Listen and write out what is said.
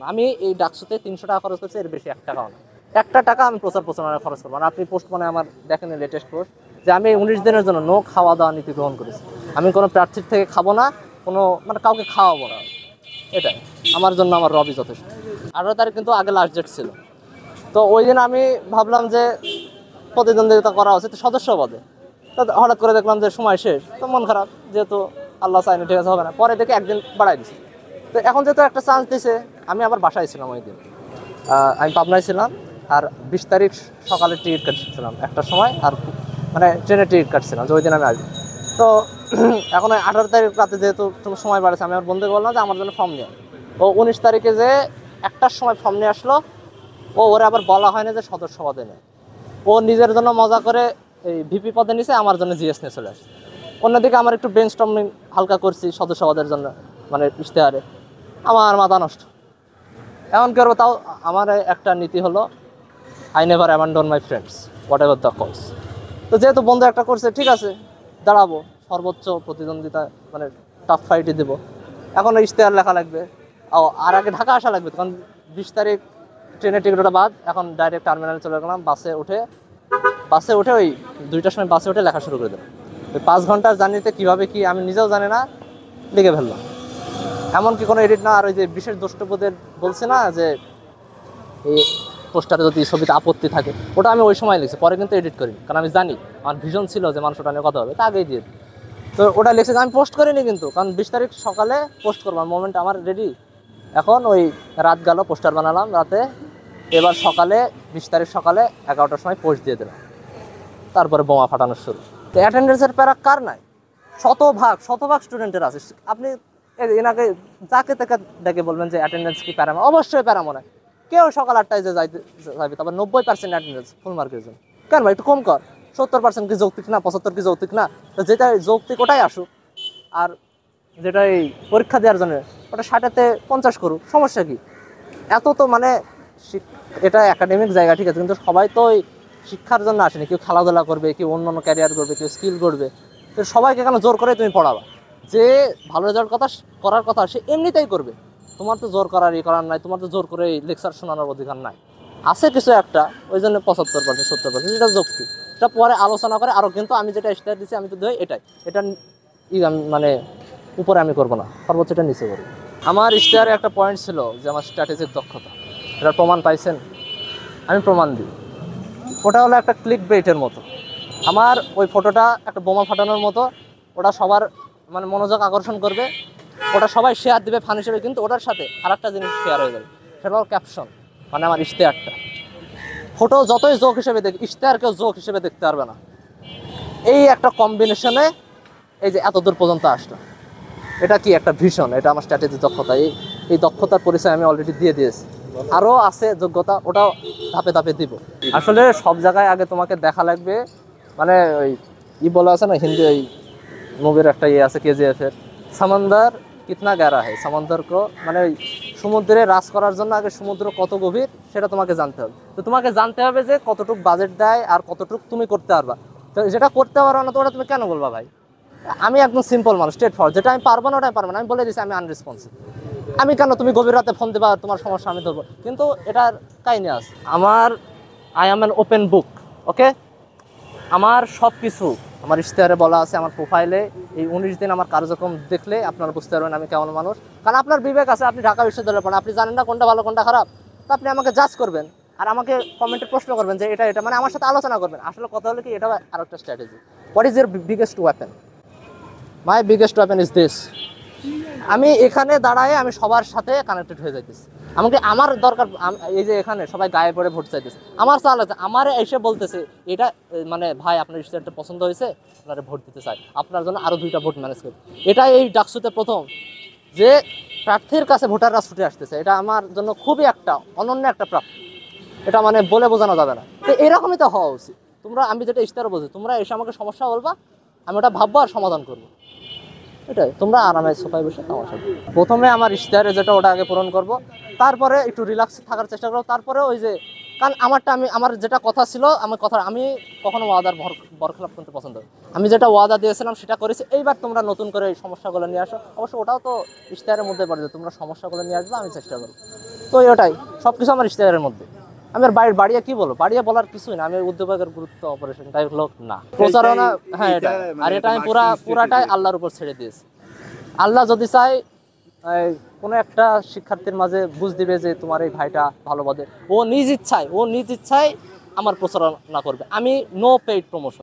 না। আমি এই ডাকসুতে 300 টাকা খরচ করছি, এর বেশি 1 টাকাও না। 1টা টাকা আমি প্রচারণায় খরচ করবো না। আপনি পোস্ট মানে আমার দেখেন লেটেস্ট পোস্ট যে আমি 19 দিনের জন্য নো খাওয়া দাওয়া নীতি গ্রহণ করেছি। আমি কোনো প্রার্থীর থেকে খাবো না, কোনো মানে কাউকে খাওয়াবো না। এটাই আমার জন্য আমার রবি যথেষ্ট। 18 তারিখ কিন্তু আগে লাস্ট ডেট ছিল। তো ওই দিন আমি ভাবলাম যে প্রতিদ্বন্দ্বিতা করা উচিত সদস্য পদে। তো হঠাৎ করে দেখলাম যে সময় শেষ, তো মন খারাপ, যেহেতু আল্লাহ চাইনি ঠিক আছে হবে না, পরে দেখে একদিন বাড়াই দিছে। তো এখন যেহেতু একটা চান্স দিছে, আমি আবার বাসায় ছিলাম ওই দিন, আমি পাবনায় ছিলাম। আর 20 তারিখ সকালে টিকিট কাটছিলাম 1টার সময়, আর মানে ট্রেনের টিকিট কাটছিলাম যে ওই দিন আমি আসবো। তো এখন ওই 18 তারিখ রাতে যেহেতু সময় বাড়েছে, আমি আমার বন্ধুকে বললাম যে আমার জন্য ফর্ম নিয়ে। ও 19 তারিখে যে 1টার সময় ফর্ম নিয়ে আসলো। ওরে আবার বলা হয় না যে সদস্য পদে নেয়, ও নিজের জন্য মজা করে এই ভিপি পদে নিছে, আমার জন্য জিএস নিয়ে চলে আসছে। অন্যদিকে আমার একটু ব্রেন স্টর্মিং হালকা করছি সদস্য পদের জন্য, মানে ইশতেহারে আমার মাথা নষ্ট। এমন করবো, তাও আমার একটা নীতি হলো I never abandon my friends whatever the cause. তো যেহেতু বন্ধু একটা করছে, ঠিক আছে দাঁড়াবো, সর্বোচ্চ প্রতিদ্বন্দ্বিতা মানে টাফ ফাইটই দেবো। এখন ইশতেহার লেখা লাগবে, আর আগে ঢাকা আসা লাগবে, কারণ 20 তারিখ ট্রেনের টিকিটটা বাদ। এখন ডাইরেক্ট টার্মিনালে চলে গেলাম, বাসে উঠে ওই 2টার সময় বাসে উঠে লেখা শুরু করে দিলাম। ওই 5 ঘন্টার জার্নিতে কীভাবে কি আমি নিজেও জানি না, লিখে ফেললাম। এমনকি কোনো এডিট না। আর ওই যে বিশেষ দ্রষ্টব্যদের বলছে না যে এই পোস্টারে যদি ছবিতে আপত্তি থাকে, ওটা আমি ওই সময় লিখছি, পরে কিন্তু এডিট করিনি, কারণ আমি জানি আমার ভিশন ছিল যে মানুষ ওটা নিয়ে কথা হবে, তা আগেই দিয়ে দিই। তো ওটা লিখছে, আমি পোস্ট করিনি কিন্তু, কারণ 20 তারিখ সকালে পোস্ট করবার মোমেন্ট আমার রেডি। এখন ওই রাত গেল, পোস্টার বানালাম রাতে, এবার সকালে 20 তারিখ সকালে 11টার সময় পোস্ট দিয়ে দিলাম। তারপরে বোমা ফাটানোর শুরু। তো অ্যাটেন্ডেন্সের প্যারা কার নাই? শতভাগ স্টুডেন্টের আছে। আপনি এনাকে যাকে তাকে ডেকে বলবেন যে অ্যাটেন্ডেন্স কি প্যারা? অবশ্যই প্যারা মনে হয়। কেউ সকাল 8টায় যে যাবে, তারপর 90% অ্যাটেন্ডেন্স ফুল মার্কের জন্য। কেন ভাই একটু কম কর, 70% কি যৌক্তিক না? 75 কি যৌক্তিক না? তো যেটা যৌক্তিক ওটাই আসুক। আর যেটা এই পরীক্ষা দেওয়ার জন্য ওটা 60-তে 50 করুক, সমস্যা কি? এত তো মানে এটা একাডেমিক জায়গা ঠিক আছে, কিন্তু সবাই তো ওই শিক্ষার জন্য আসেনি। কেউ খেলাধুলা করবে, কেউ অন্য অন্য ক্যারিয়ার করবে, কেউ স্কিল করবে। তো সবাইকে কেন জোর করে তুমি পড়াবা? যে ভালো রেজাল্ট করার কথা সে এমনিতেই করবে। তোমার তো জোর করার নাই, তোমার তো জোর করে লেকচার শোনানোর অধিকার নাই। আছে কিছু একটা, ওই জন্য 75% 70% এটা যুক্তি, এটা পরে আলোচনা করে আরও। কিন্তু আমি যেটা স্টার দিচ্ছি, আমি তো ধরি এটা মানে উপরে আমি করবো না, সর্বোচ্চ এটা নিচে করবো। আমার ইশতেহারে একটা পয়েন্ট ছিল যে আমার স্ট্র্যাটেজিক দক্ষতা, এটার প্রমাণ পাইছেন? আমি প্রমাণ দিই। ওটা হলো একটা ক্লিক বেইটের মতো। আমার ওই ফটোটা একটা বোমা ফাটানোর মতো, ওটা সবার মানে মনোযোগ আকর্ষণ করবে, ওটা সবাই শেয়ার দিবে ফান হিসেবে, কিন্তু ওটার সাথে আর একটা জিনিস শেয়ার হয়ে যাবে, সেটা হলো ক্যাপশন, মানে আমার ইশতেহারটা। ফটো যতই জোক হিসেবে দেখ, ইশতেহারকেও জোক হিসেবে দেখতে পারবে না। এই একটা কম্বিনেশনে এই যে এত দূর পর্যন্ত আসলো, এটা কি একটা ভীষণ, এটা আমার স্ট্র্যাটেজি দক্ষতা। এই দক্ষতার পরিচয় আমি অলরেডি দিয়ে দিয়েছি। আরও আছে যোগ্যতা, ওটাও ধাপে ধাপে দিব। আসলে সব জায়গায় আগে তোমাকে দেখা লাগবে, মানে ওই বলা আছে না হিন্দি, ওই মুভির একটা আছে কেজিএফের, সমন্দর কিতনা গেরা হয় সমন্দর কো, মানে ওই সমুদ্রে রাজ করার জন্য আগে সমুদ্র কত গভীর সেটা তোমাকে জানতে হবে। তো তোমাকে জানতে হবে যে কতটুক বাজেট দেয় আর কতটুক তুমি করতে পারবা। তো যেটা করতে পারো না তো ওটা তুমি কেন বলবা ভাই? আমি একদম সিম্পল মানুষ, স্ট্রেট ফরওয়ার্ড। যেটা আমি পারবো না ওটাই পারবো না, আমি বলে দিচ্ছি আমি আনরেসপন্সিভ। আমি কেন তুমি গভীর রাতে ফোন দেবা, তোমার সমস্যা আমি ধরবো? কিন্তু এটার কাহিনী আছে আমার। I am an open book, okay? আমার সব কিছু আমার ইশতেহারে বলা আছে, আমার প্রোফাইলে। এই 19 দিন আমার কার্যক্রম দেখলে আপনারা বুঝতে পারবেন আমি কেমন মানুষ। কারণ আপনার বিবেক আছে, আপনি ঢাকা বিশ্ববিদ্যালয়ে পড়েন, আপনি জানেন না কোনটা ভালো কোনটা খারাপ। তো আপনি আমাকে জাজ করবেন আর আমাকে কমেন্টে প্রশ্ন করবেন যে এটা মানে আমার সাথে আলোচনা করবেন। আসলে কথা হলো কি, এটা আরেকটা strategy. What is your biggest weapon? My biggest weapon is this. আমি এখানে দাঁড়ায় আমি সবার সাথে কানেক্টেড হয়ে যাইতেছি। আমাকে আমার দরকার, এই যে এখানে সবাই গায়ে পড়ে ভোট চাইতেছে, আমার চাল আছে, আমার এসে বলতেছে এটা মানে ভাই আপনার ইশতেহারটা পছন্দ হয়েছে, আপনারা ভোট দিতে চাই, আপনার জন্য আরও 2টা ভোট ম্যানেজ করি। এটা এই ডাকসুতে প্রথম যে প্রার্থীর কাছে ভোটাররা ছুটে আসতেছে, এটা আমার জন্য খুবই একটা অনন্য একটা প্রাপ্তি। এটা মানে বলে বোঝানো যাবে না। তো এরকমই তো হওয়া উচিত। তোমরা, আমি যেটা ইশতেহার বলছি, তোমরা এসে আমাকে সমস্যা বলবা, আমি ওটা ভাববো আর সমাধান করবো। এটাই, তোমরা আরামে সোফায় বসে আমার সাথে প্রথমে আমার ইশতেহারে যেটা ওটা আগে পূরণ করব, তারপরে একটু রিল্যাক্স থাকার চেষ্টা করবো, তারপরে ওই যে কারণ আমার যেটা কথা ছিল, আমি কখনো ওয়াদার বরখেলাপ করতে পছন্দ করি। আমি যেটা ওয়াদা দিয়েছিলাম সেটা করেছি। এইবার তোমরা নতুন করে এই সমস্যাগুলো নিয়ে আসো, অবশ্য ওটাও তো ইশতেহারের মধ্যে পড়ে যে তোমরা সমস্যাগুলো নিয়ে আসবে, আমি চেষ্টা করবো। তো ওটাই সবকিছু আমার ইশতেহারের মধ্যে। আমি আর বাড়িয়ে কি বলো, বাড়িয়ে বলার কিছুই না। আমি উদ্যোগের গুরুত্ব অপারেশন তাই লোক না প্রচারণা, হ্যাঁ এটা। আর এটা আমি পুরাটাই আল্লাহর উপর ছেড়ে দিয়েছি। আল্লাহ যদি চাই কোনো একটা শিক্ষার্থীর মাঝে বুঝ দিবে যে তোমার এই ভাইটা ভালো পদে, ও নিজ ইচ্ছায় আমার প্রচারণা করবে। আমি নো পেইড প্রমোশন।